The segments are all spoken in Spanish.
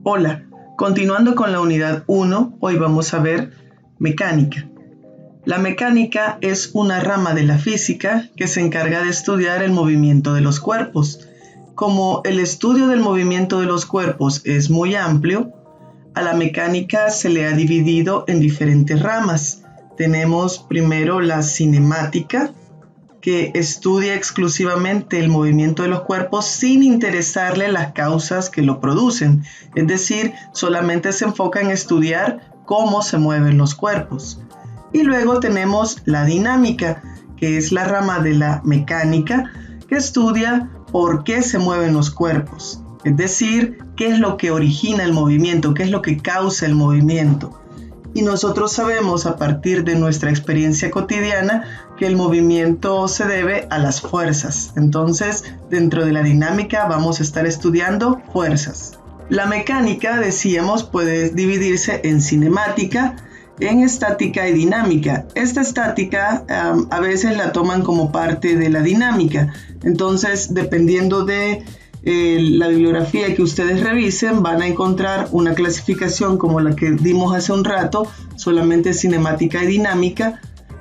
Hola, continuando con la unidad 1, hoy vamos a ver mecánica. La mecánica es una rama de la física que se encarga de estudiar el movimiento de los cuerpos. Como el estudio del movimiento de los cuerpos es muy amplio, a la mecánica se le ha dividido en diferentes ramas. Tenemos primero la cinemática, que estudia exclusivamente el movimiento de los cuerpos sin interesarle las causas que lo producen. Es decir, solamente se enfoca en estudiar cómo se mueven los cuerpos. Y luego tenemos la dinámica, que es la rama de la mecánica que estudia por qué se mueven los cuerpos. Es decir, qué es lo que origina el movimiento, qué es lo que causa el movimiento. Y nosotros sabemos a partir de nuestra experiencia cotidiana que el movimiento se debe a las fuerzas. Entonces, dentro de la dinámica vamos a estar estudiando fuerzas. La mecánica, decíamos, puede dividirse en cinemática, en estática y dinámica. Esta estática a veces la toman como parte de la dinámica. Entonces, dependiendo de la bibliografía que ustedes revisen, van a encontrar una clasificación como la que dimos hace un rato, solamente cinemática y dinámica,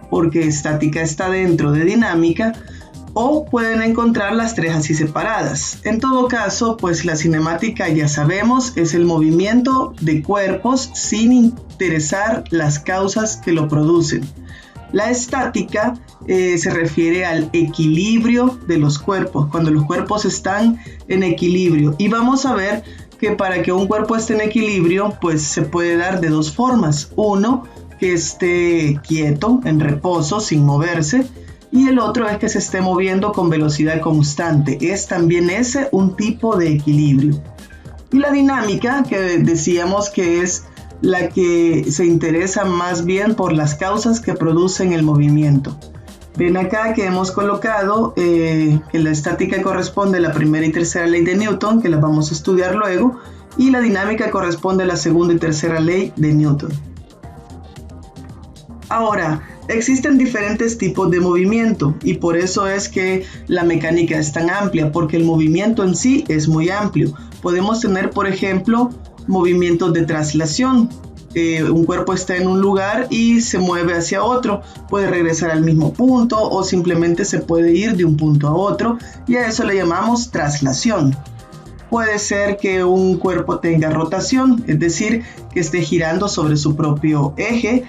porque estática está dentro de dinámica, o pueden encontrar las tres así separadas. En todo caso, pues la cinemática ya sabemos, es el movimiento de cuerpos sin interesar las causas que lo producen. La estática se refiere al equilibrio de los cuerpos, cuando los cuerpos están en equilibrio. Y vamos a ver que para que un cuerpo esté en equilibrio, pues se puede dar de dos formas. Uno, que esté quieto, en reposo, sin moverse. Y el otro es que se esté moviendo con velocidad constante. Es también ese un tipo de equilibrio. Y la dinámica, que decíamos que es la que se interesa más bien por las causas que producen el movimiento. Ven acá que hemos colocado que la estática corresponde a la primera y tercera ley de Newton, que las vamos a estudiar luego, y la dinámica corresponde a la segunda y tercera ley de Newton. Ahora, existen diferentes tipos de movimiento y por eso es que la mecánica es tan amplia, porque el movimiento en sí es muy amplio. Podemos tener, por ejemplo, movimientos de traslación. Un cuerpo está en un lugar y se mueve hacia otro, puede regresar al mismo punto o simplemente se puede ir de un punto a otro y a eso le llamamos traslación. Puede ser que un cuerpo tenga rotación, es decir, que esté girando sobre su propio eje,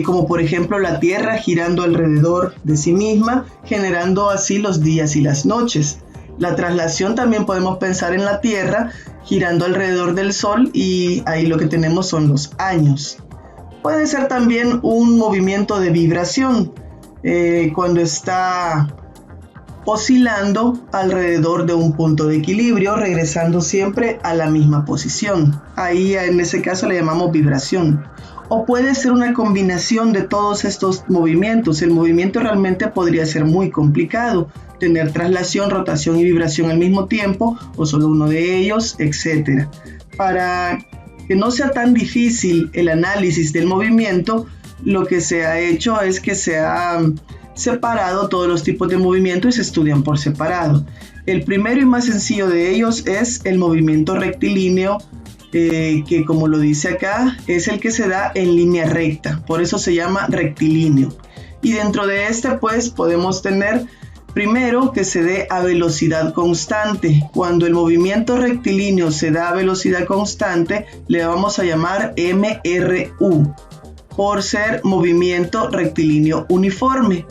como por ejemplo la Tierra girando alrededor de sí misma, generando así los días y las noches. La traslación también podemos pensar en la Tierra girando alrededor del Sol y ahí lo que tenemos son los años. Puede ser también un movimiento de vibración cuando está oscilando alrededor de un punto de equilibrio, regresando siempre a la misma posición. Ahí en ese caso le llamamos vibración. O puede ser una combinación de todos estos movimientos. El movimiento realmente podría ser muy complicado, tener traslación, rotación y vibración al mismo tiempo, o solo uno de ellos, etc. Para que no sea tan difícil el análisis del movimiento, lo que se ha hecho es que se ha separado todos los tipos de movimiento y se estudian por separado. El primero y más sencillo de ellos es el movimiento rectilíneo, que como lo dice acá, es el que se da en línea recta, por eso se llama rectilíneo. Y dentro de este pues podemos tener primero que se dé a velocidad constante. Cuando el movimiento rectilíneo se da a velocidad constante, le vamos a llamar MRU, por ser movimiento rectilíneo uniforme.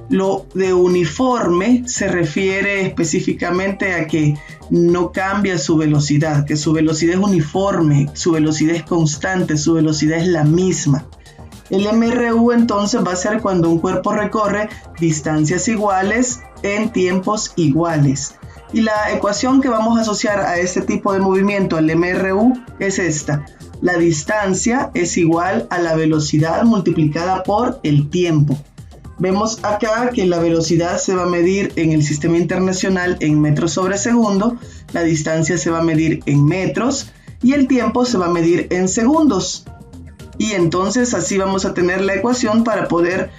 Lo de uniforme se refiere específicamente a que no cambia su velocidad, que su velocidad es uniforme, su velocidad es constante, su velocidad es la misma. El MRU entonces va a ser cuando un cuerpo recorre distancias iguales en tiempos iguales. Y la ecuación que vamos a asociar a este tipo de movimiento, al MRU, es esta. La distancia es igual a la velocidad multiplicada por el tiempo. Vemos acá que la velocidad se va a medir en el sistema internacional en metros sobre segundo, la distancia se va a medir en metros y el tiempo se va a medir en segundos. Y entonces así vamos a tener la ecuación para poder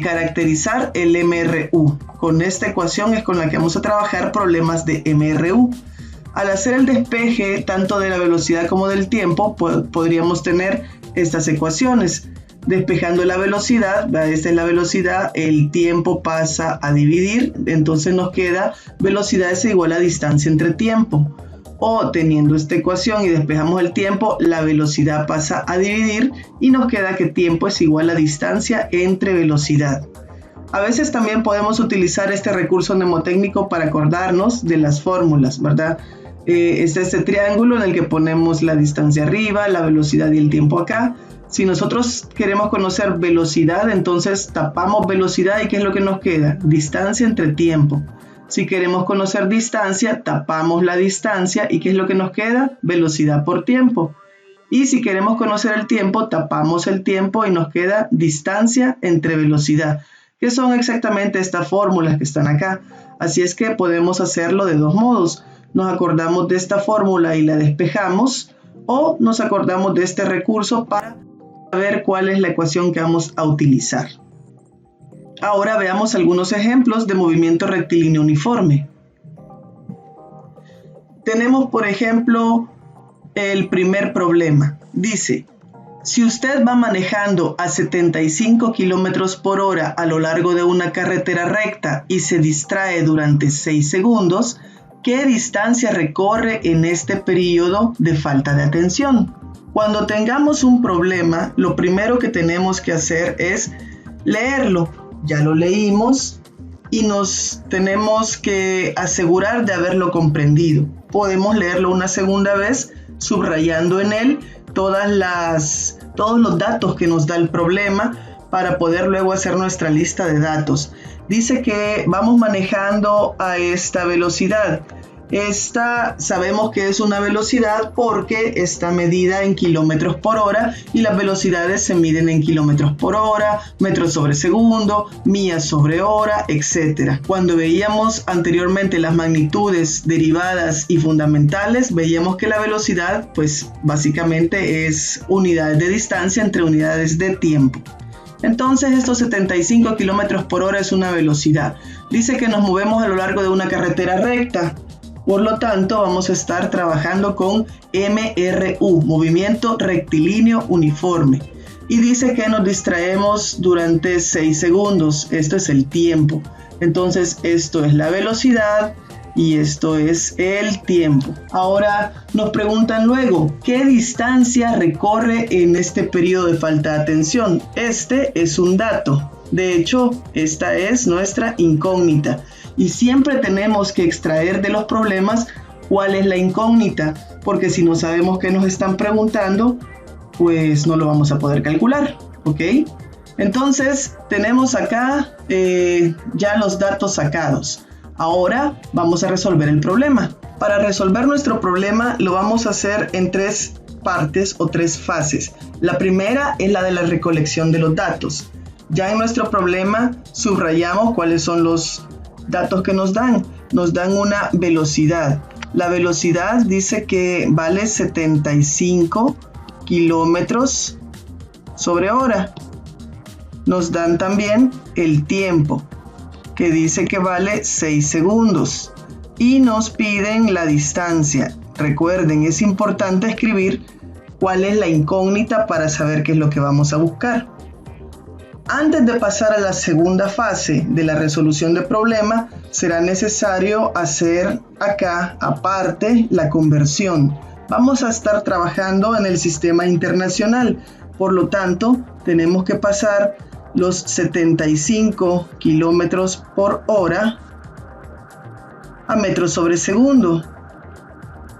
caracterizar el MRU. Con esta ecuación es con la que vamos a trabajar problemas de MRU. Al hacer el despeje tanto de la velocidad como del tiempo, podríamos tener estas ecuaciones. Despejando la velocidad, esta es la velocidad, el tiempo pasa a dividir, entonces nos queda velocidad es igual a distancia entre tiempo. O teniendo esta ecuación y despejamos el tiempo, la velocidad pasa a dividir y nos queda que tiempo es igual a distancia entre velocidad. A veces también podemos utilizar este recurso mnemotécnico para acordarnos de las fórmulas, ¿verdad? Es este triángulo en el que ponemos la distancia arriba, la velocidad y el tiempo acá. Si nosotros queremos conocer velocidad, entonces tapamos velocidad y ¿qué es lo que nos queda? Distancia entre tiempo. Si queremos conocer distancia, tapamos la distancia y ¿qué es lo que nos queda? Velocidad por tiempo. Y si queremos conocer el tiempo, tapamos el tiempo y nos queda distancia entre velocidad, que son exactamente estas fórmulas que están acá. Así es que podemos hacerlo de dos modos. Nos acordamos de esta fórmula y la despejamos, o nos acordamos de este recurso para ver cuál es la ecuación que vamos a utilizar. Ahora veamos algunos ejemplos de movimiento rectilíneo uniforme. Tenemos, por ejemplo, el primer problema. Dice, si usted va manejando a 75 km por hora a lo largo de una carretera recta y se distrae durante 6 segundos, ¿qué distancia recorre en este periodo de falta de atención? Cuando tengamos un problema, lo primero que tenemos que hacer es leerlo. Ya lo leímos y nos tenemos que asegurar de haberlo comprendido. Podemos leerlo una segunda vez, subrayando en él todos los datos que nos da el problema para poder luego hacer nuestra lista de datos. Dice que vamos manejando a esta velocidad. Esta sabemos que es una velocidad porque está medida en kilómetros por hora y las velocidades se miden en kilómetros por hora, metros sobre segundo, millas sobre hora, etc. Cuando veíamos anteriormente las magnitudes derivadas y fundamentales, veíamos que la velocidad pues básicamente es unidades de distancia entre unidades de tiempo. Entonces estos 75 kilómetros por hora es una velocidad. Dice que nos movemos a lo largo de una carretera recta. Por lo tanto, vamos a estar trabajando con MRU, movimiento rectilíneo uniforme. Y dice que nos distraemos durante 6 segundos. Esto es el tiempo. Entonces, esto es la velocidad y esto es el tiempo. Ahora nos preguntan luego, ¿qué distancia recorre en este periodo de falta de atención? Este es un dato. De hecho, esta es nuestra incógnita. Y siempre tenemos que extraer de los problemas cuál es la incógnita, porque si no sabemos qué nos están preguntando, pues no lo vamos a poder calcular, ¿ok? Entonces, tenemos acá ya los datos sacados. Ahora vamos a resolver el problema. Para resolver nuestro problema lo vamos a hacer en 3 partes o 3 fases. La primera es la de la recolección de los datos. Ya en nuestro problema subrayamos cuáles son los datos que nos dan. Nos dan una velocidad. La velocidad dice que vale 75 kilómetros sobre hora. Nos dan también el tiempo, que dice que vale 6 segundos. Y nos piden la distancia. Recuerden, es importante escribir cuál es la incógnita para saber qué es lo que vamos a buscar. Antes de pasar a la segunda fase de la resolución de problema, será necesario hacer acá, aparte, la conversión. Vamos a estar trabajando en el sistema internacional, por lo tanto, tenemos que pasar los 75 kilómetros por hora a metros sobre segundo.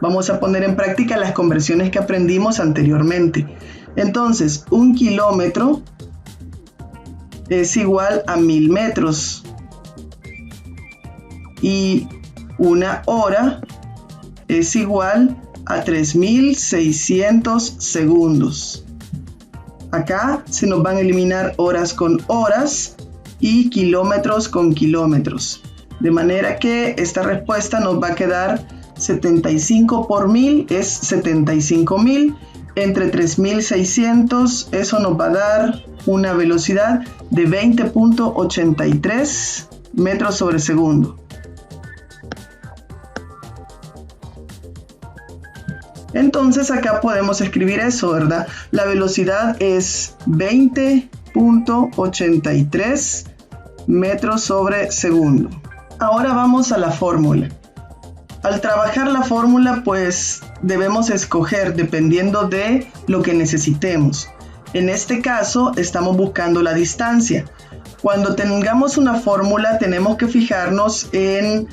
Vamos a poner en práctica las conversiones que aprendimos anteriormente. Entonces, 1 kilómetro es igual a 1000 metros y 1 hora es igual a 3600 segundos. Acá se nos van a eliminar horas con horas y kilómetros con kilómetros, de manera que esta respuesta nos va a quedar 75 por 1000 es 75.000 entre 3600, eso nos va a dar una velocidad de 20.83 metros sobre segundo. Entonces acá podemos escribir eso, ¿verdad? La velocidad es 20.83 metros sobre segundo. Ahora vamos a la fórmula. Al trabajar la fórmula, pues debemos escoger dependiendo de lo que necesitemos. En este caso, estamos buscando la distancia. Cuando tengamos una fórmula, tenemos que fijarnos en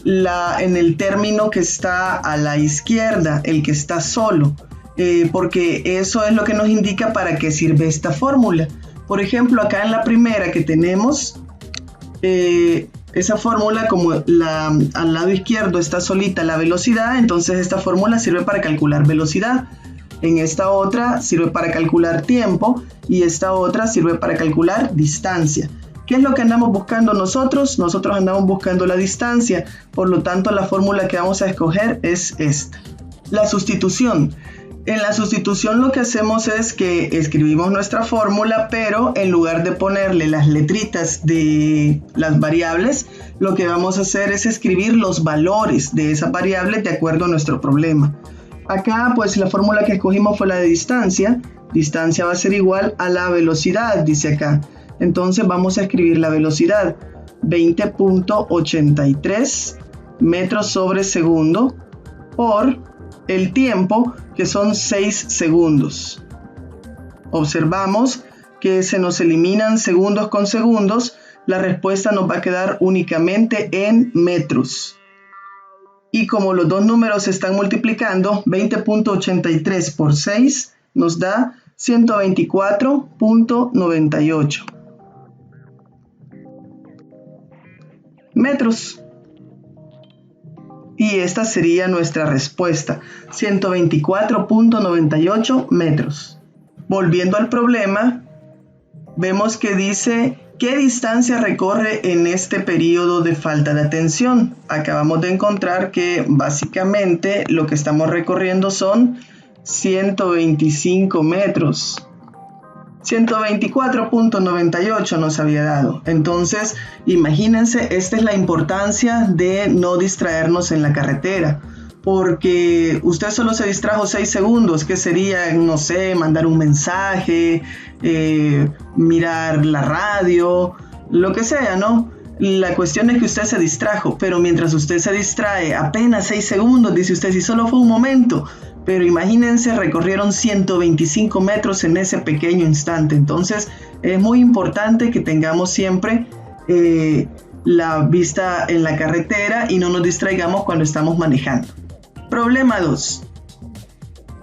el término que está a la izquierda, el que está solo, porque eso es lo que nos indica para qué sirve esta fórmula. Por ejemplo, acá en la primera que tenemos, esa fórmula, como al lado izquierdo está solita la velocidad, entonces esta fórmula sirve para calcular velocidad. En esta otra sirve para calcular tiempo y esta otra sirve para calcular distancia. ¿Qué es lo que andamos buscando nosotros? Nosotros andamos buscando la distancia, por lo tanto la fórmula que vamos a escoger es esta. La sustitución. En la sustitución lo que hacemos es que escribimos nuestra fórmula, pero en lugar de ponerle las letritas de las variables, lo que vamos a hacer es escribir los valores de esas variables de acuerdo a nuestro problema. Acá pues la fórmula que escogimos fue la de distancia. Distancia va a ser igual a la velocidad, dice acá. Entonces vamos a escribir la velocidad, 20.83 metros sobre segundo, por el tiempo, que son 6 segundos. Observamos que se nos eliminan segundos con segundos. La respuesta nos va a quedar únicamente en metros. Y como los dos números se están multiplicando, 20.83 por 6 nos da 124.98 metros. Y esta sería nuestra respuesta, 124.98 metros. Volviendo al problema, vemos que dice ¿qué distancia recorre en este periodo de falta de atención? Acabamos de encontrar que básicamente lo que estamos recorriendo son 125 metros. 124.98 nos había dado. Entonces, imagínense, esta es la importancia de no distraernos en la carretera. Porque usted solo se distrajo 6 segundos, que sería, no sé, mandar un mensaje, mirar la radio, lo que sea, ¿no? La cuestión es que usted se distrajo, pero mientras usted se distrae apenas 6 segundos, dice usted, si solo fue un momento. Pero imagínense, recorrieron 125 metros en ese pequeño instante. Entonces es muy importante que tengamos siempre la vista en la carretera y no nos distraigamos cuando estamos manejando. Problema 2.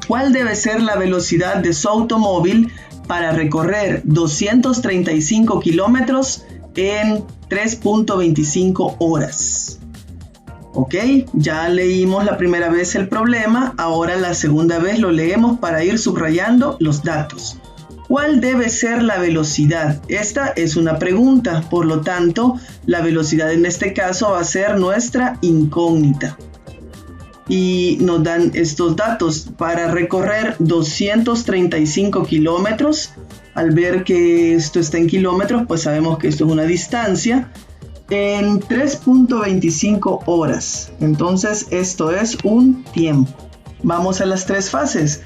¿Cuál debe ser la velocidad de su automóvil para recorrer 235 kilómetros en 3.25 horas? Ok, ya leímos la primera vez el problema, ahora la segunda vez lo leemos para ir subrayando los datos. ¿Cuál debe ser la velocidad? Esta es una pregunta, por lo tanto, la velocidad en este caso va a ser nuestra incógnita. Y nos dan estos datos para recorrer 235 kilómetros. Al ver que esto está en kilómetros, pues sabemos que esto es una distancia. En 3.25 horas. Entonces esto es un tiempo. Vamos a las 3 fases.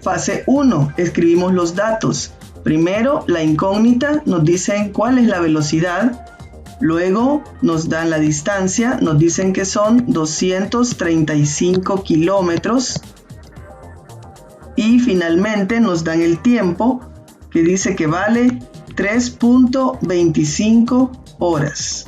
Fase 1, escribimos los datos. Primero, la incógnita, nos dicen cuál es la velocidad. Luego nos dan la distancia, nos dicen que son 235 kilómetros. Y finalmente nos dan el tiempo, que dice que vale 3.25 horas.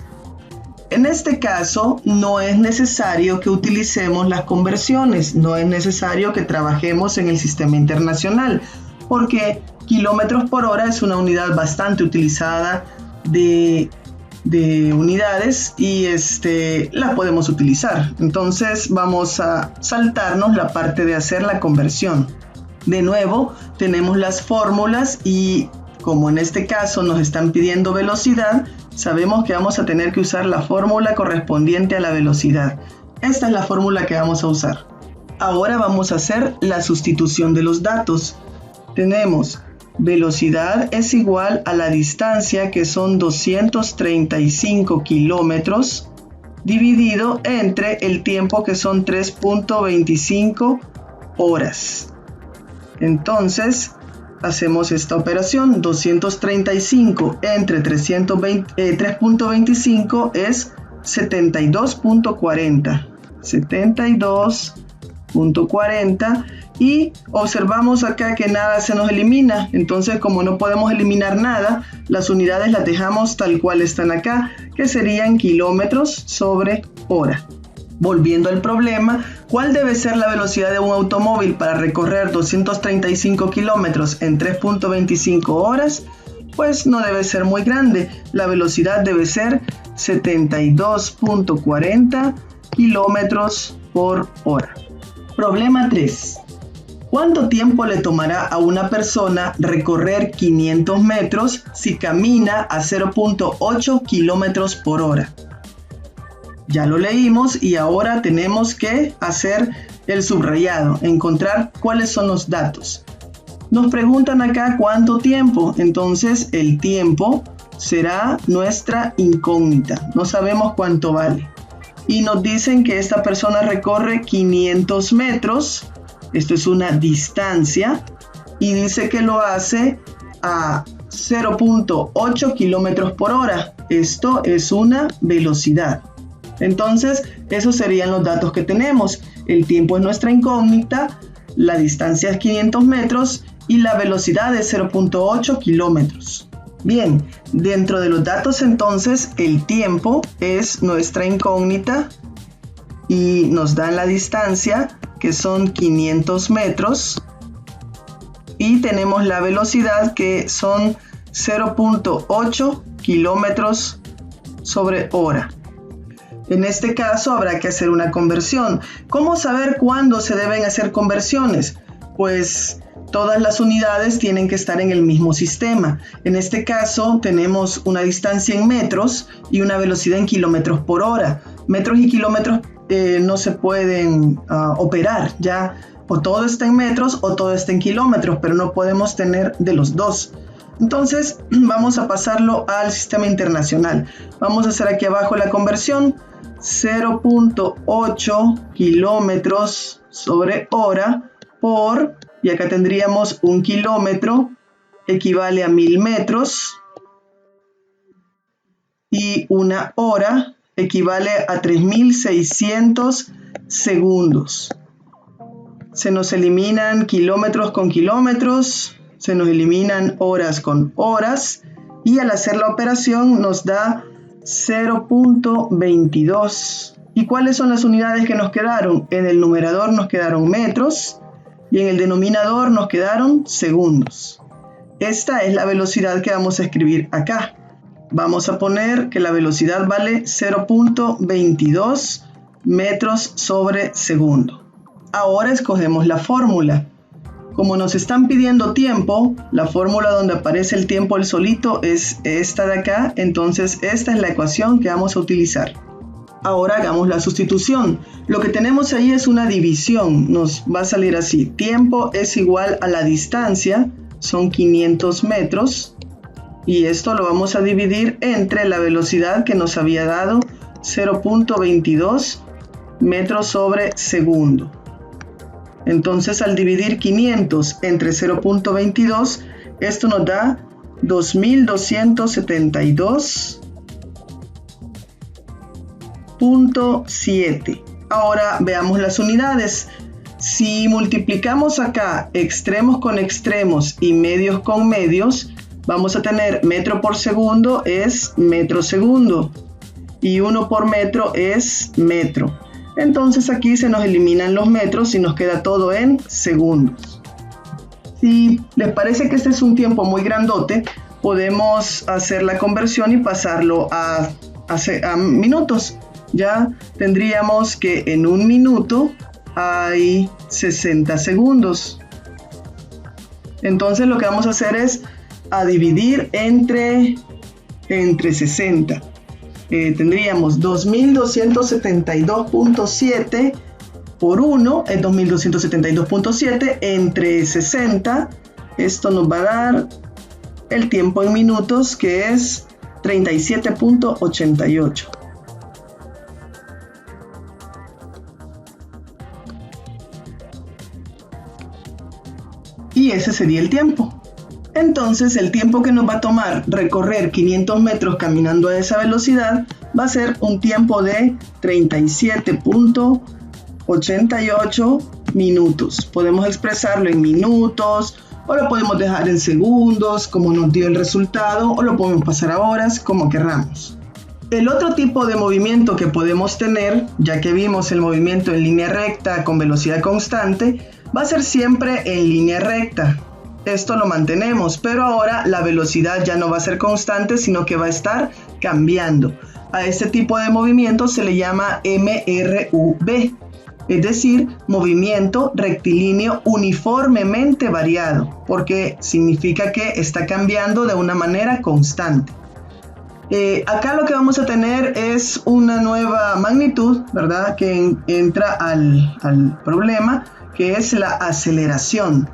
En este caso, no es necesario que utilicemos las conversiones, no es necesario que trabajemos en el sistema internacional, porque kilómetros por hora es una unidad bastante utilizada de unidades y la podemos utilizar. Entonces vamos a saltarnos la parte de hacer la conversión. De nuevo, tenemos las fórmulas y como en este caso nos están pidiendo velocidad, sabemos que vamos a tener que usar la fórmula correspondiente a la velocidad. Esta es la fórmula que vamos a usar. Ahora vamos a hacer la sustitución de los datos. Tenemos velocidad es igual a la distancia, que son 235 kilómetros, dividido entre el tiempo, que son 3.25 horas. Entonces, hacemos esta operación. 235 entre 3.25 es 72.40. 72.40. Y observamos acá que nada se nos elimina. Entonces, como no podemos eliminar nada, las unidades las dejamos tal cual están acá, que serían kilómetros sobre hora. Volviendo al problema, ¿cuál debe ser la velocidad de un automóvil para recorrer 235 kilómetros en 3.25 horas? Pues no debe ser muy grande. La velocidad debe ser 72.40 kilómetros por hora. Problema 3. ¿Cuánto tiempo le tomará a una persona recorrer 500 metros si camina a 0.8 kilómetros por hora? Ya lo leímos y ahora tenemos que hacer el subrayado, encontrar cuáles son los datos. Nos preguntan acá cuánto tiempo, entonces el tiempo será nuestra incógnita, no sabemos cuánto vale. Y nos dicen que esta persona recorre 500 metros, esto es una distancia, y dice que lo hace a 0.8 kilómetros por hora. Esto es una velocidad. Entonces, esos serían los datos que tenemos. El tiempo es nuestra incógnita, la distancia es 500 metros y la velocidad es 0.8 kilómetros. Bien, dentro de los datos entonces, el tiempo es nuestra incógnita y nos dan la distancia, que son 500 metros. Y tenemos la velocidad, que son 0.8 kilómetros sobre hora. En este caso habrá que hacer una conversión. ¿Cómo saber cuándo se deben hacer conversiones? Pues todas las unidades tienen que estar en el mismo sistema. En este caso tenemos una distancia en metros y una velocidad en kilómetros por hora. Metros y kilómetros no se pueden operar, ya o todo está en metros o todo está en kilómetros, pero no podemos tener de los dos. Entonces vamos a pasarlo al sistema internacional. Vamos a hacer aquí abajo la conversión. 0.8 kilómetros sobre hora por, y acá tendríamos un kilómetro, equivale a 1000 metros, y una hora equivale a 3600 segundos. Se nos eliminan kilómetros con kilómetros, se nos eliminan horas con horas, y al hacer la operación nos da 0.22. ¿Y cuáles son las unidades que nos quedaron? En el numerador nos quedaron metros y en el denominador nos quedaron segundos. Esta es la velocidad que vamos a escribir acá. Vamos a poner que la velocidad vale 0.22 metros sobre segundo. Ahora escogemos la fórmula. Como nos están pidiendo tiempo, la fórmula donde aparece el tiempo el solito es esta de acá, entonces esta es la ecuación que vamos a utilizar. Ahora hagamos la sustitución. Lo que tenemos ahí es una división, nos va a salir así. Tiempo es igual a la distancia, son 500 metros, y esto lo vamos a dividir entre la velocidad que nos había dado, 0.22 metros sobre segundo. Entonces, al dividir 500 entre 0.22, esto nos da 2272.7. Ahora veamos las unidades. Si multiplicamos acá extremos con extremos y medios con medios, vamos a tener metro por segundo es metro segundo y 1 por metro es metro. Entonces aquí se nos eliminan los metros y nos queda todo en segundos. Si les parece que este es un tiempo muy grandote, podemos hacer la conversión y pasarlo a minutos. Ya tendríamos que en un minuto hay 60 segundos. Entonces lo que vamos a hacer es a dividir entre 60. Tendríamos 2272.7 por 1 es 2272.7 entre 60. Esto nos va a dar el tiempo en minutos, que es 37.88. y ese sería el tiempo. Entonces el tiempo que nos va a tomar recorrer 500 metros caminando a esa velocidad va a ser un tiempo de 37.88 minutos. Podemos expresarlo en minutos o lo podemos dejar en segundos como nos dio el resultado, o lo podemos pasar a horas como querramos. El otro tipo de movimiento que podemos tener, ya que vimos el movimiento en línea recta con velocidad constante, va a ser siempre en línea recta. Esto lo mantenemos, pero ahora la velocidad ya no va a ser constante, sino que va a estar cambiando. A este tipo de movimiento se le llama MRUV, es decir, movimiento rectilíneo uniformemente variado, porque significa que está cambiando de una manera constante. Acá lo que vamos a tener es una nueva magnitud, ¿verdad?, que entra al problema, que es la aceleración.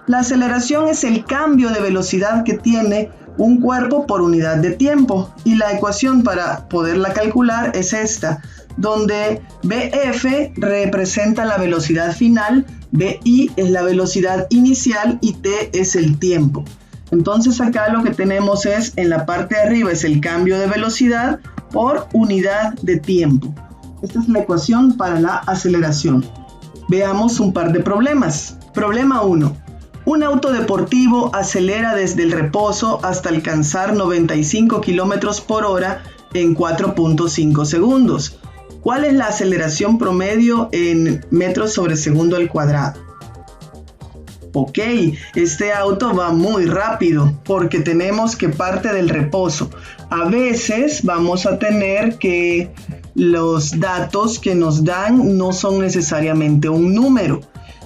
La aceleración es el cambio de velocidad que tiene un cuerpo por unidad de tiempo, y la ecuación para poderla calcular es esta, donde BF representa la velocidad final, BI es la velocidad inicial y T es el tiempo. Entonces acá lo que tenemos es, en la parte de arriba es el cambio de velocidad por unidad de tiempo. Esta es la ecuación para la aceleración. Veamos un par de problemas. Problema 1. Un auto deportivo acelera desde el reposo hasta alcanzar 95 km por hora en 4.5 segundos. ¿Cuál es la aceleración promedio en metros sobre segundo al cuadrado? Ok, este auto va muy rápido porque tenemos que parte del reposo. A veces vamos a tener que los datos que nos dan no son necesariamente un número.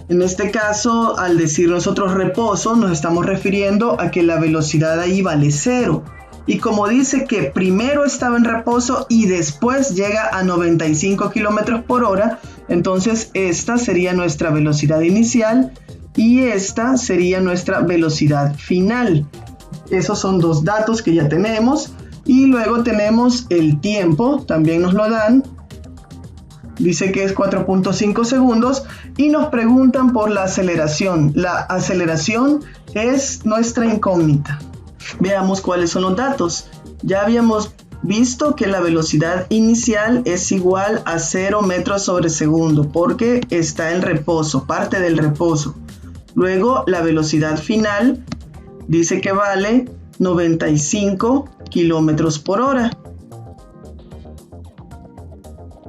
En este caso, al decir nosotros reposo, nos estamos refiriendo a que la velocidad ahí vale 0. Y como dice que primero estaba en reposo y después llega a 95 km por hora, entonces esta sería nuestra velocidad inicial y esta sería nuestra velocidad final. Esos son dos datos que ya tenemos. Y luego tenemos el tiempo, también nos lo dan. Dice que es 4.5 segundos y nos preguntan por la aceleración. La aceleración es nuestra incógnita. Veamos cuáles son los datos. Ya habíamos visto que la velocidad inicial es igual a 0 metros sobre segundo porque está en reposo, parte del reposo. Luego la velocidad final dice que vale 95 kilómetros por hora.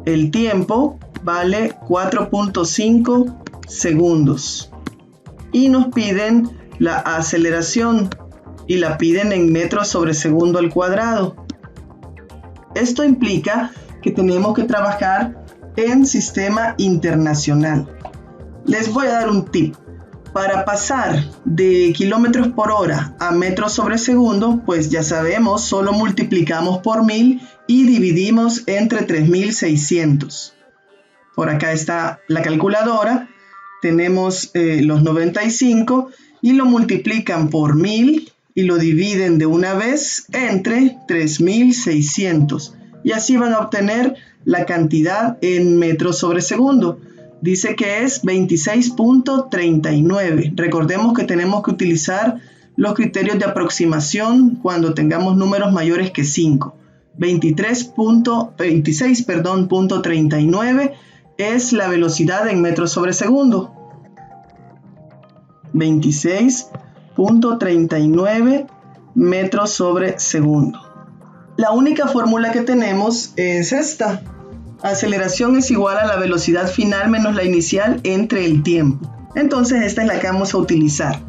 El tiempo vale 4.5 segundos. Y nos piden la aceleración y la piden en metros sobre segundo al cuadrado. Esto implica que tenemos que trabajar en sistema internacional. Les voy a dar un tip. Para pasar de kilómetros por hora a metros sobre segundo, pues ya sabemos, solo multiplicamos por 1000 y dividimos entre 3600. Por acá está la calculadora, tenemos los 95 y lo multiplican por 1000 y lo dividen de una vez entre 3600. Y así van a obtener la cantidad en metros sobre segundo. Dice que es 26.39. Recordemos que tenemos que utilizar los criterios de aproximación cuando tengamos números mayores que 5. 26.39 es la velocidad en metros sobre segundo. 26.39 metros sobre segundo. La única fórmula que tenemos es esta. Aceleración es igual a la velocidad final menos la inicial entre el tiempo. Entonces esta es la que vamos a utilizar.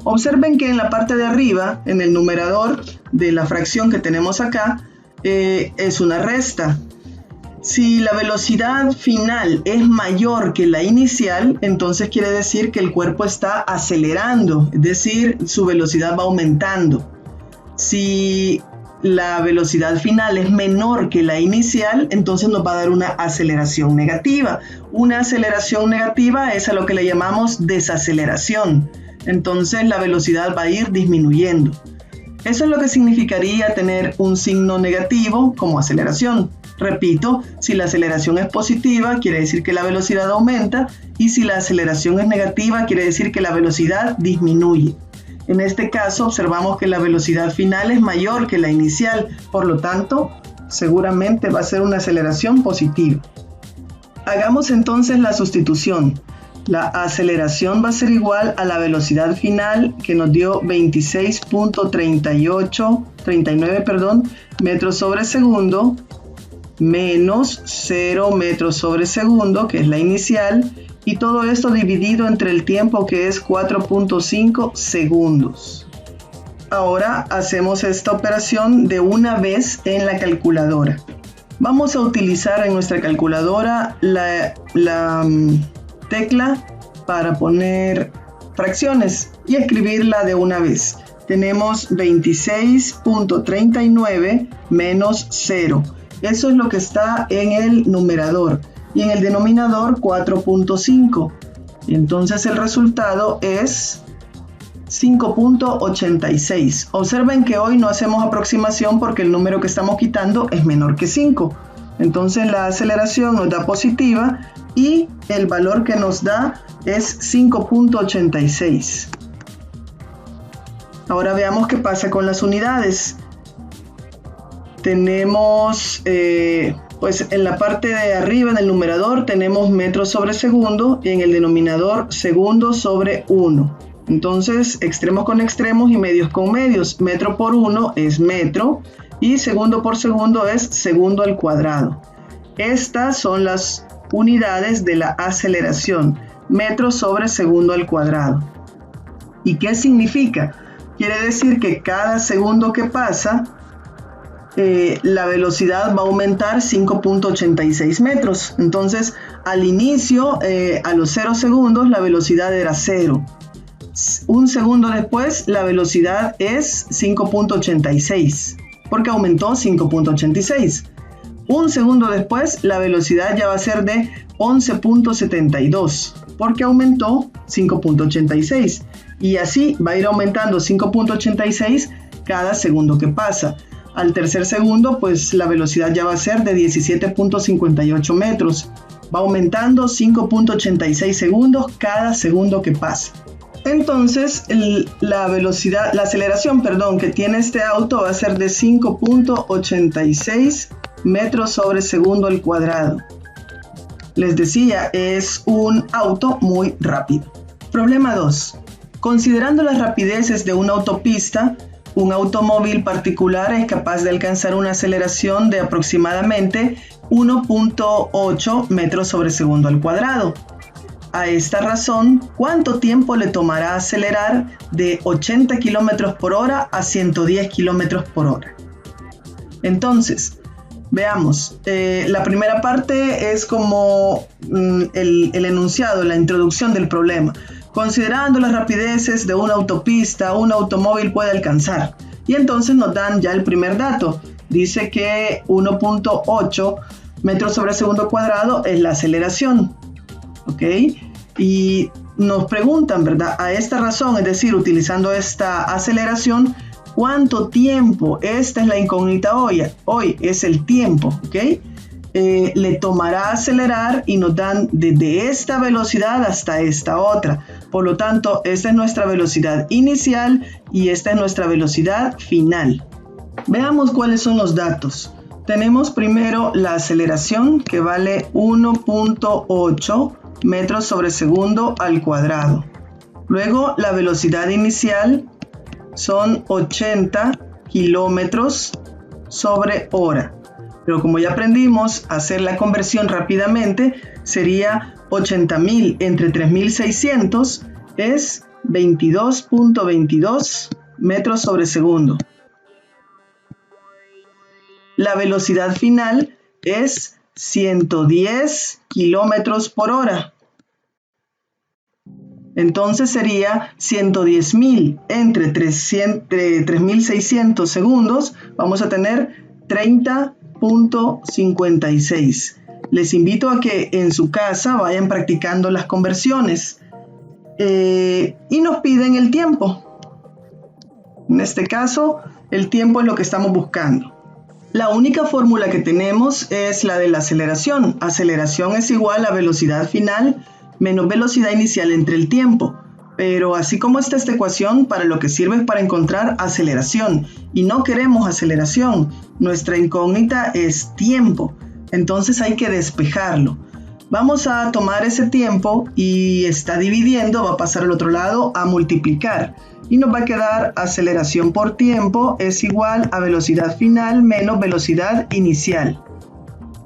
Observen que en la parte de arriba, en el numerador de la fracción que tenemos acá, es una resta. Si la velocidad final es mayor que la inicial, entonces quiere decir que el cuerpo está acelerando, es decir, su velocidad va aumentando. Si la velocidad final es menor que la inicial, entonces nos va a dar una aceleración negativa. Una aceleración negativa es a lo que le llamamos desaceleración. Entonces la velocidad va a ir disminuyendo. Eso es lo que significaría tener un signo negativo como aceleración. Repito, si la aceleración es positiva, quiere decir que la velocidad aumenta, y si la aceleración es negativa, quiere decir que la velocidad disminuye. En este caso, observamos que la velocidad final es mayor que la inicial, por lo tanto, seguramente va a ser una aceleración positiva. Hagamos entonces la sustitución. La aceleración va a ser igual a la velocidad final, que nos dio 26.39 metros sobre segundo, menos 0 metros sobre segundo, que es la inicial, y todo esto dividido entre el tiempo, que es 4.5 segundos. Ahora hacemos esta operación de una vez en la calculadora. Vamos a utilizar en nuestra calculadora la tecla para poner fracciones y escribirla de una vez. Tenemos 26.39 menos 0. Eso es lo que está en el numerador. Y en el denominador 4.5. Entonces el resultado es 5.86. Observen que hoy no hacemos aproximación porque el número que estamos quitando es menor que 5. Entonces la aceleración nos da positiva y el valor que nos da es 5.86. Ahora veamos qué pasa con las unidades. Tenemos, pues en la parte de arriba, en el numerador, tenemos metros sobre segundo y en el denominador segundos sobre 1. Entonces, extremos con extremos y medios con medios. Metro por 1 es metro y segundo por segundo es segundo al cuadrado. Estas son las unidades de la aceleración, metros sobre segundo al cuadrado. ¿Y qué significa? Quiere decir que cada segundo que pasa, la velocidad va a aumentar 5.86 metros. Entonces, al inicio, a los 0 segundos, la velocidad era 0. Un segundo después, la velocidad es 5.86, porque aumentó 5.86. Un segundo después, la velocidad ya va a ser de 11.72, porque aumentó 5.86. Y así va a ir aumentando 5.86 cada segundo que pasa. Al tercer segundo, pues la velocidad ya va a ser de 17.58 metros. Va aumentando 5.86 segundos cada segundo que pasa. Entonces, la aceleración que tiene este auto va a ser de 5.86 metros sobre segundo al cuadrado. Les decía, es un auto muy rápido. Problema 2. Considerando las rapideces de una autopista, un automóvil particular es capaz de alcanzar una aceleración de aproximadamente 1.8 metros sobre segundo al cuadrado. A esta razón, ¿cuánto tiempo le tomará acelerar de 80 km por hora a 110 km por hora? Entonces, veamos. La primera parte es como el enunciado, la introducción del problema. Considerando las rapideces de una autopista, un automóvil puede alcanzar. Y entonces nos dan ya el primer dato. Dice que 1.8 metros sobre segundo cuadrado es la aceleración. ¿Ok? Y nos preguntan, ¿verdad? A esta razón, es decir, utilizando esta aceleración, ¿cuánto tiempo? Esta es la incógnita hoy es el tiempo, ¿ok? Le tomará acelerar y nos dan desde esta velocidad hasta esta otra. Por lo tanto, esta es nuestra velocidad inicial y esta es nuestra velocidad final. Veamos cuáles son los datos. Tenemos primero la aceleración, que vale 1.8 metros sobre segundo al cuadrado. Luego la velocidad inicial son 80 kilómetros sobre hora. Pero como ya aprendimos a hacer la conversión rápidamente, sería 80.000 entre 3.600 es 22.22 metros sobre segundo. La velocidad final es 110 kilómetros por hora. Entonces sería 110.000 entre 3.600 segundos. Vamos a tener 30.56. Les invito a que en su casa vayan practicando las conversiones. Y nos piden el tiempo. En este caso, el tiempo es lo que estamos buscando. La única fórmula que tenemos es la de la aceleración. Aceleración es igual a velocidad final menos velocidad inicial entre el tiempo. Pero así como está esta ecuación, para lo que sirve es para encontrar aceleración. Y no queremos aceleración. Nuestra incógnita es tiempo. Entonces hay que despejarlo. Vamos a tomar ese tiempo y está dividiendo, va a pasar al otro lado a multiplicar. Y nos va a quedar aceleración por tiempo es igual a velocidad final menos velocidad inicial.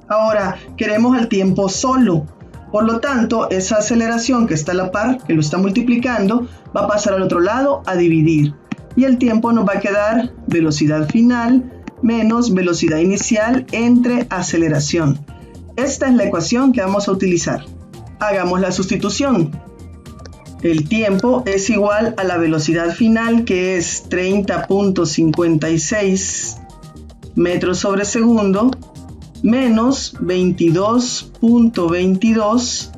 Ahora queremos el tiempo solo. Por lo tanto, esa aceleración que está a la par, que lo está multiplicando, va a pasar al otro lado a dividir. Y el tiempo nos va a quedar velocidad final menos velocidad inicial entre aceleración. Esta es la ecuación que vamos a utilizar. Hagamos la sustitución. El tiempo es igual a la velocidad final, que es 30.56 metros sobre segundo, menos 22.22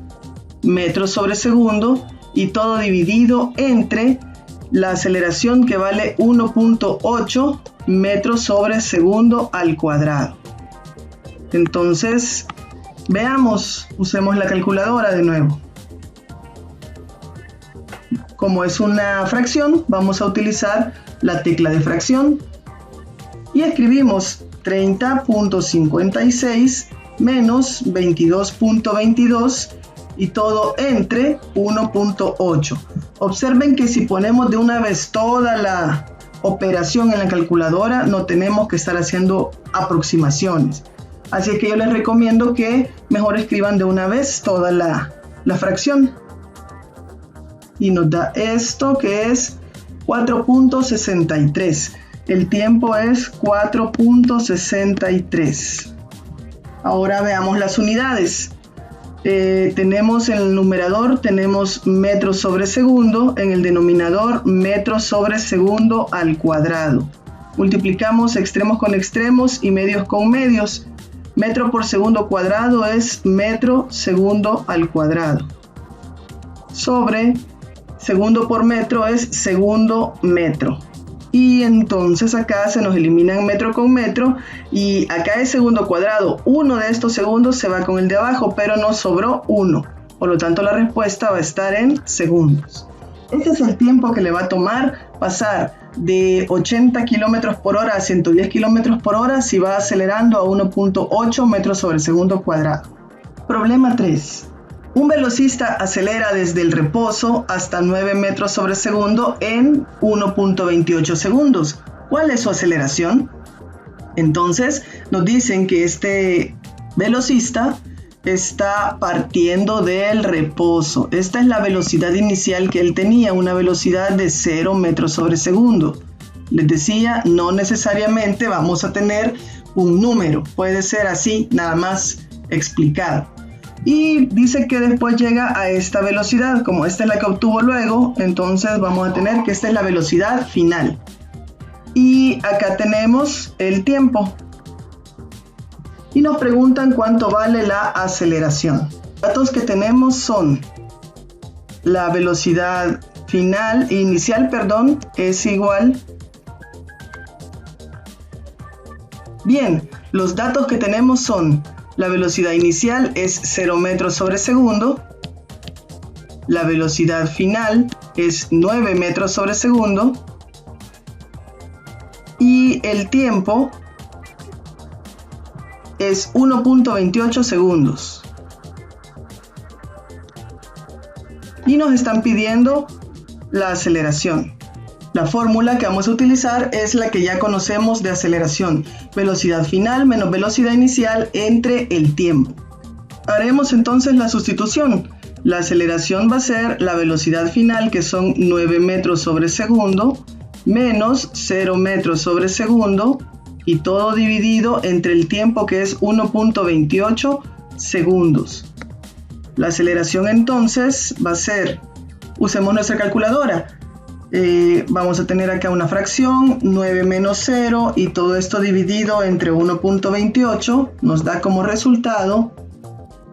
metros sobre segundo, y todo dividido entre la aceleración, que vale 1.8 metros sobre segundo al cuadrado. Entonces, veamos, usemos la calculadora de nuevo. Como es una fracción, vamos a utilizar la tecla de fracción y escribimos 30.56 menos 22.22 y todo entre 1.8. Observen que si ponemos de una vez toda la operación en la calculadora, no tenemos que estar haciendo aproximaciones. Así que yo les recomiendo que mejor escriban de una vez toda la fracción. Y nos da esto, que es 4.63. El tiempo es 4.63. Ahora veamos las unidades. Tenemos en el numerador tenemos metros sobre segundo, en el denominador metros sobre segundo al cuadrado. Multiplicamos extremos con extremos y medios con medios. Metro por segundo cuadrado es metro segundo al cuadrado. Sobre segundo por metro es segundo metro. Y entonces acá se nos eliminan metro con metro y acá es segundo cuadrado. Uno de estos segundos se va con el de abajo, pero nos sobró uno. Por lo tanto, la respuesta va a estar en segundos. Este es el tiempo que le va a tomar pasar de 80 km por hora a 110 km por hora si va acelerando a 1.8 metros sobre segundo cuadrado. Problema 3. Un velocista acelera desde el reposo hasta 9 metros sobre segundo en 1.28 segundos. ¿Cuál es su aceleración? Entonces nos dicen que este velocista está partiendo del reposo. Esta es la velocidad inicial que él tenía, una velocidad de 0 metros sobre segundo. Les decía, no necesariamente vamos a tener un número, puede ser así, nada más explicado. Y dice que después llega a esta velocidad, como esta es la que obtuvo luego, entonces vamos a tener que esta es la velocidad final. Y acá tenemos el tiempo. Y nos preguntan cuánto vale la aceleración. Los datos que tenemos son la velocidad inicial, es igual. Bien, los datos que tenemos son la velocidad inicial es 0 metros sobre segundo, la velocidad final es 9 metros sobre segundo y el tiempo es 1.28 segundos. Y nos están pidiendo la aceleración. La fórmula que vamos a utilizar es la que ya conocemos de aceleración. Velocidad final menos velocidad inicial entre el tiempo. Haremos entonces la sustitución. La aceleración va a ser la velocidad final, que son 9 metros sobre segundo, menos 0 metros sobre segundo, y todo dividido entre el tiempo, que es 1.28 segundos. La aceleración entonces va a ser, usemos nuestra calculadora, vamos a tener acá una fracción, 9 menos 0, y todo esto dividido entre 1.28 nos da como resultado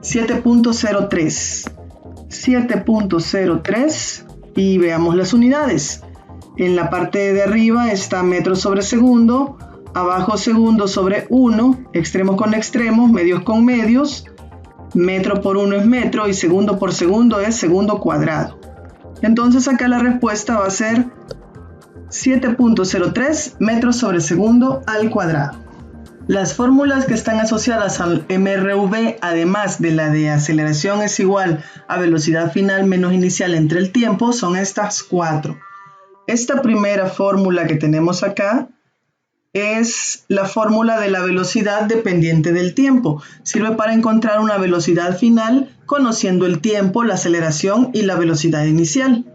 7.03. 7.03, y veamos las unidades. En la parte de arriba está metros sobre segundo, abajo segundo sobre 1, extremos con extremos, medios con medios, metro por 1 es metro y segundo por segundo es segundo cuadrado. Entonces acá la respuesta va a ser 7.03 metros sobre segundo al cuadrado. Las fórmulas que están asociadas al MRV, además de la de aceleración es igual a velocidad final menos inicial entre el tiempo, son estas 4. Esta primera fórmula que tenemos acá es la fórmula de la velocidad dependiente del tiempo. Sirve para encontrar una velocidad final conociendo el tiempo, la aceleración y la velocidad inicial.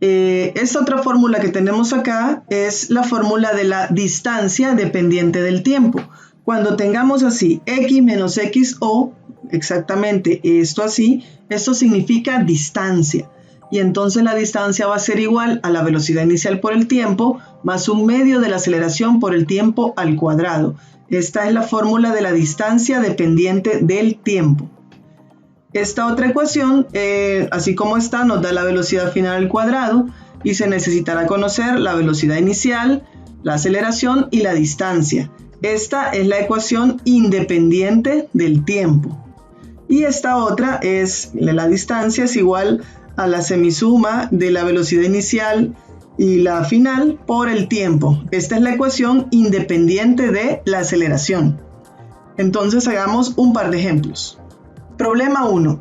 Esta otra fórmula que tenemos acá es la fórmula de la distancia dependiente del tiempo. Cuando tengamos así x menos xo, exactamente esto así, esto significa distancia. Y entonces la distancia va a ser igual a la velocidad inicial por el tiempo más un medio de la aceleración por el tiempo al cuadrado. Esta es la fórmula de la distancia dependiente del tiempo. Esta otra ecuación, así como está, nos da la velocidad final al cuadrado y se necesitará conocer la velocidad inicial, la aceleración y la distancia. Esta es la ecuación independiente del tiempo. Y esta otra es la distancia es igual a la semisuma de la velocidad inicial y la final por el tiempo. Esta es la ecuación independiente de la aceleración. Entonces hagamos un par de ejemplos. Problema 1.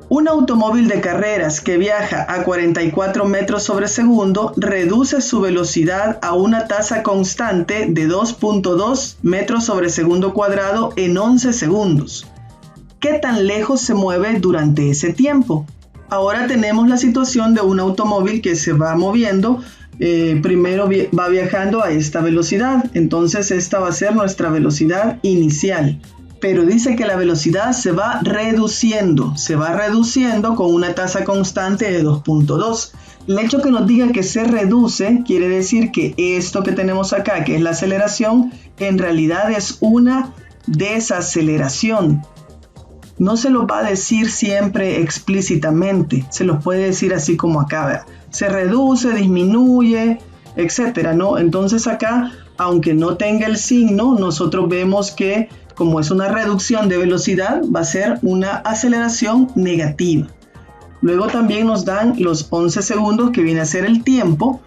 Un automóvil de carreras que viaja a 44 metros sobre segundo reduce su velocidad a una tasa constante de 2.2 metros sobre segundo cuadrado en 11 segundos. ¿Qué tan lejos se mueve durante ese tiempo? Ahora tenemos la situación de un automóvil que se va moviendo, primero va viajando a esta velocidad, entonces esta va a ser nuestra velocidad inicial. Pero dice que la velocidad se va reduciendo con una tasa constante de 2.2. El hecho que nos diga que se reduce quiere decir que esto que tenemos acá, que es la aceleración, en realidad es una desaceleración. No se lo va a decir siempre explícitamente, se los puede decir así como acá, ¿verdad? Se reduce, disminuye, etcétera, ¿no? Entonces acá, aunque no tenga el signo, nosotros vemos que como es una reducción de velocidad, va a ser una aceleración negativa. Luego también nos dan los 11 segundos, que viene a ser el tiempo,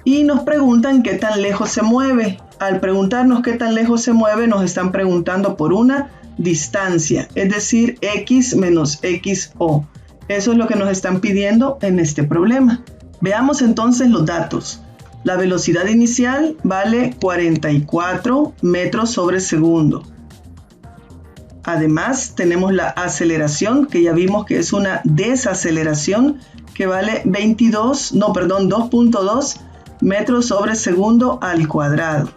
y nos preguntan qué tan lejos se mueve. Al preguntarnos qué tan lejos se mueve, nos están preguntando por una distancia, es decir, x menos xo. Eso es lo que nos están pidiendo en este problema. Veamos entonces los datos. La velocidad inicial vale 44 metros sobre segundo. Además, tenemos la aceleración, que ya vimos que es una desaceleración, que vale 2.2 metros sobre segundo al cuadrado.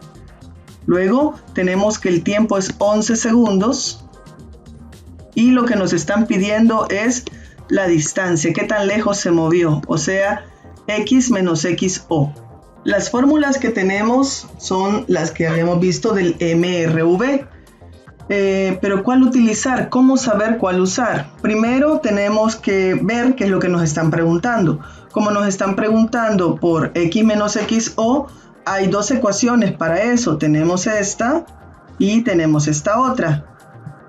Luego tenemos que el tiempo es 11 segundos y lo que nos están pidiendo es la distancia, qué tan lejos se movió, o sea, x menos xo. Las fórmulas que tenemos son las que habíamos visto del MRV. Pero ¿cuál utilizar? ¿Cómo saber cuál usar? Primero tenemos que ver qué es lo que nos están preguntando. Como nos están preguntando por x menos xo, hay dos ecuaciones para eso. Tenemos esta y tenemos esta otra.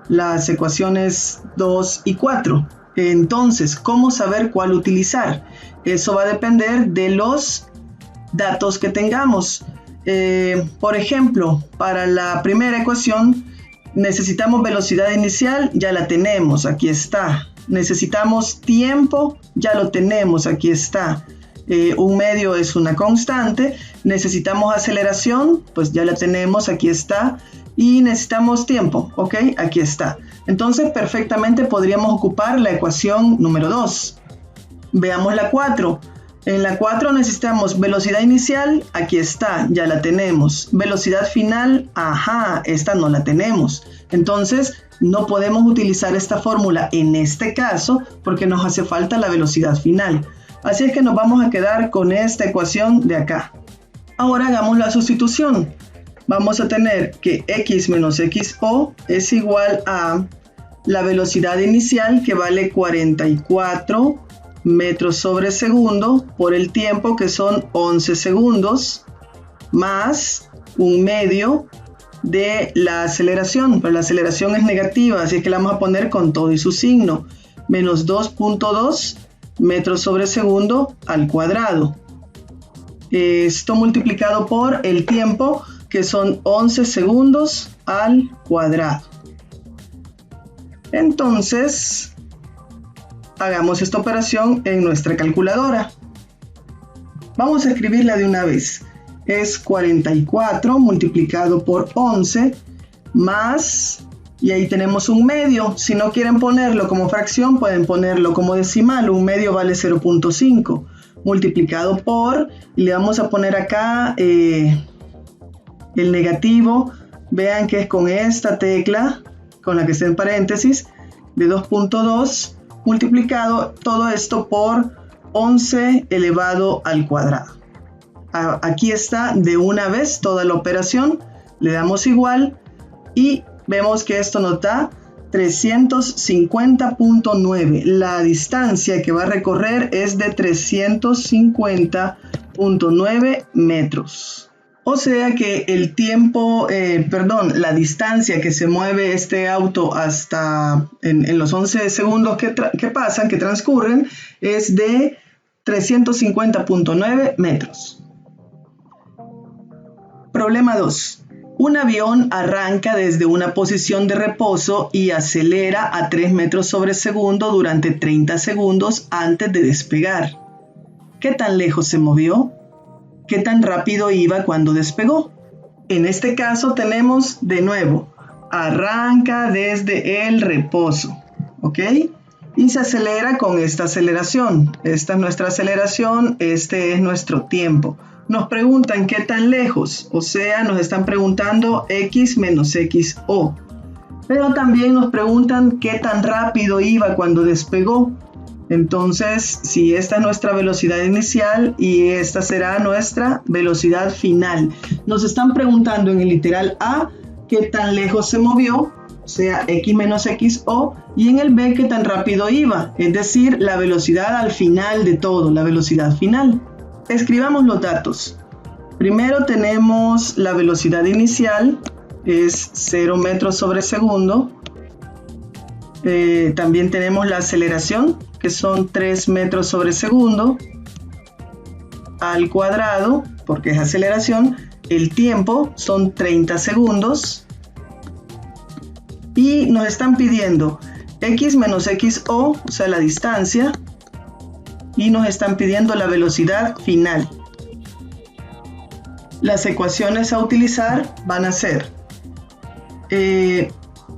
Las ecuaciones 2 y 4. Entonces, ¿cómo saber cuál utilizar? Eso va a depender de los datos que tengamos. Por ejemplo, para la primera ecuación, necesitamos velocidad inicial, ya la tenemos, aquí está. Necesitamos tiempo, ya lo tenemos, aquí está. Un medio es una constante. Necesitamos aceleración, pues ya la tenemos, aquí está. Y necesitamos tiempo, ¿ok? Aquí está. Entonces perfectamente podríamos ocupar la ecuación número 2. Veamos la 4. En la 4 necesitamos velocidad inicial, aquí está, ya la tenemos. Velocidad final, ajá, esta no la tenemos. Entonces no podemos utilizar esta fórmula en este caso porque nos hace falta la velocidad final. Así es que nos vamos a quedar con esta ecuación de acá. Ahora hagamos la sustitución. Vamos a tener que x menos xo es igual a la velocidad inicial, que vale 44 metros sobre segundo por el tiempo, que son 11 segundos, más un medio de la aceleración, pero la aceleración es negativa, así que la vamos a poner con todo y su signo. Menos 2.2 metros sobre segundo al cuadrado. Esto multiplicado por el tiempo, que son 11 segundos al cuadrado. Entonces, hagamos esta operación en nuestra calculadora. Vamos a escribirla de una vez. Es 44 multiplicado por 11 más, y ahí tenemos un medio. Si no quieren ponerlo como fracción, pueden ponerlo como decimal. Un medio vale 0.5 multiplicado por, y le vamos a poner acá el negativo. Vean que es con esta tecla, con la que está en paréntesis, de 2.2 multiplicado todo esto por 11 elevado al cuadrado. Aquí está de una vez toda la operación, le damos igual y vemos que esto nos da 350.9. La distancia que va a recorrer es de 350.9 metros. O sea que el tiempo, la distancia que se mueve este auto hasta en los 11 segundos que transcurren, es de 350.9 metros. Problema 2. Un avión arranca desde una posición de reposo y acelera a 3 metros sobre segundo durante 30 segundos antes de despegar. ¿Qué tan lejos se movió? ¿Qué tan rápido iba cuando despegó? En este caso tenemos de nuevo, arranca desde el reposo, ¿ok? Y se acelera con esta aceleración. Esta es nuestra aceleración, este es nuestro tiempo. Nos preguntan qué tan lejos, o sea, nos están preguntando x menos xo. Pero también nos preguntan qué tan rápido iba cuando despegó. Entonces, si esta es nuestra velocidad inicial y esta será nuestra velocidad final. Nos están preguntando en el literal A qué tan lejos se movió, o sea, x menos xo, y en el B qué tan rápido iba, es decir, la velocidad al final de todo, la velocidad final. Escribamos los datos. Primero tenemos la velocidad inicial, es 0 metros sobre segundo. También tenemos la aceleración, que son 3 metros sobre segundo al cuadrado, porque es aceleración. El tiempo son 30 segundos. Y nos están pidiendo x menos xo, o sea, la distancia. Y nos están pidiendo la velocidad final. Las ecuaciones a utilizar van a ser,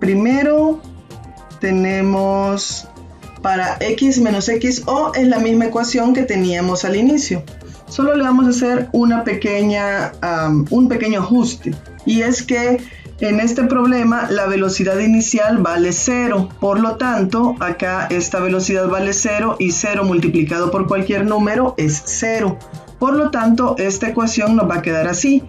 primero tenemos para x menos xo, es la misma ecuación que teníamos al inicio. Solo le vamos a hacer un pequeño ajuste, y es que en este problema la velocidad inicial vale 0, por lo tanto acá esta velocidad vale 0 y 0 multiplicado por cualquier número es 0. Por lo tanto esta ecuación nos va a quedar así: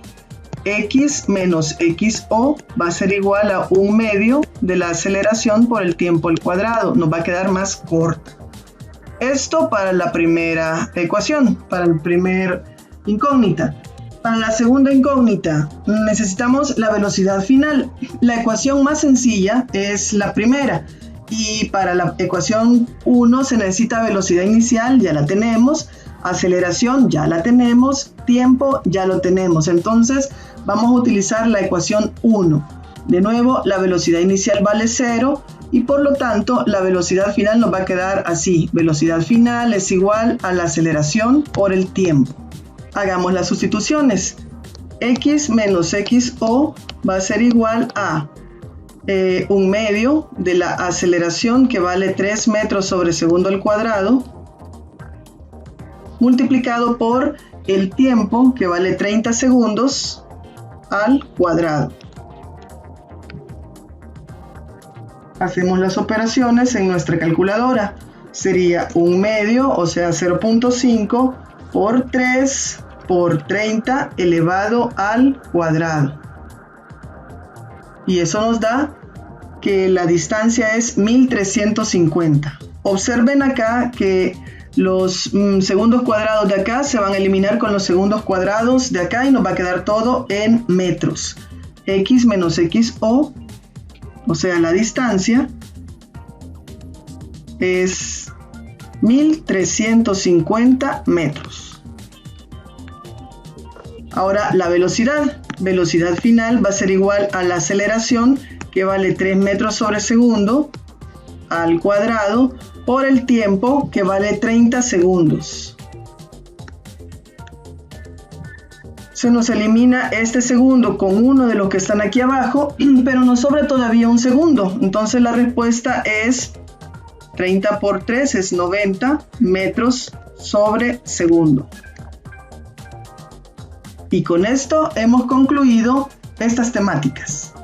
x menos xo va a ser igual a 1/2 de la aceleración por el tiempo al cuadrado. Nos va a quedar más corta. Esto para la primera ecuación, para el primer incógnita. Para la segunda incógnita necesitamos la velocidad final. La ecuación más sencilla es la primera, y para la ecuación 1 se necesita velocidad inicial, ya la tenemos, aceleración ya la tenemos, tiempo ya lo tenemos. Entonces vamos a utilizar la ecuación 1. De nuevo, la velocidad inicial vale 0 y por lo tanto la velocidad final nos va a quedar así: velocidad final es igual a la aceleración por el tiempo. Hagamos las sustituciones. X menos xo va a ser igual a 1/2 de la aceleración, que vale 3 metros sobre segundo al cuadrado, multiplicado por el tiempo, que vale 30 segundos al cuadrado. Hacemos las operaciones en nuestra calculadora. Sería 1/2, o sea 0.5 por 3 por 30 elevado al cuadrado. Y eso nos da que la distancia es 1350. Observen acá que los segundos cuadrados de acá se van a eliminar con los segundos cuadrados de acá y nos va a quedar todo en metros. x menos xo, o sea, la distancia, es 1350 metros. Ahora la velocidad final va a ser igual a la aceleración, que vale 3 metros sobre segundo al cuadrado, por el tiempo, que vale 30 segundos. Se nos elimina este segundo con uno de los que están aquí abajo, pero nos sobra todavía un segundo. Entonces la respuesta es 30 por 3 es 90 metros sobre segundo. Y con esto hemos concluido estas temáticas.